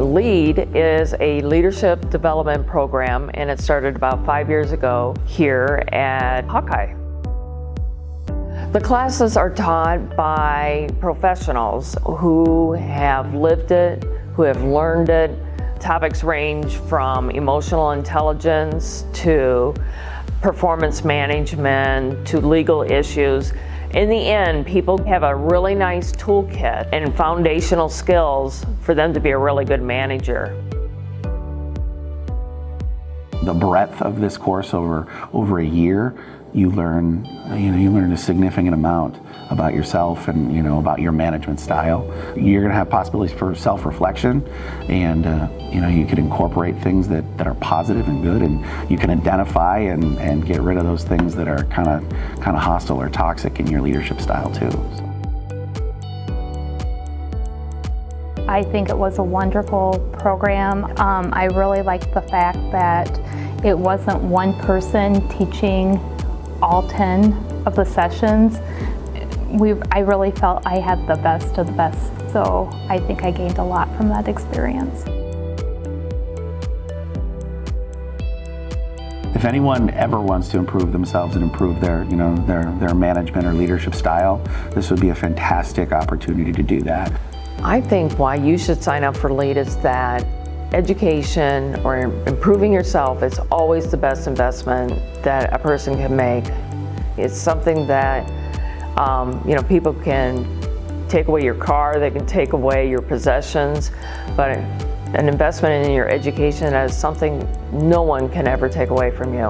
LEAD is a leadership development program, and it started about 5 years ago here at Hawkeye. The classes are taught by professionals who have lived it, who have learned it. Topics range from emotional intelligence to performance management to legal issues. In the end, people have a really nice toolkit and foundational skills for them to be a really good manager. The breadth of this course over a year, you learn a significant amount about yourself and about your management style. You're going to have possibilities for self-reflection, and you can incorporate things that are positive and good, and you can identify and get rid of those things that are kind of hostile or toxic in your leadership style too. I think it was a wonderful program. I really liked the fact that it wasn't one person teaching all 10 of the sessions. I really felt I had the best of the best, so I think I gained a lot from that experience. If anyone ever wants to improve themselves and improve their management or leadership style, this would be a fantastic opportunity to do that. I think why you should sign up for LEAD is that education or improving yourself is always the best investment that a person can make. It's something that people can take away your car, they can take away your possessions, but an investment in your education is something no one can ever take away from you.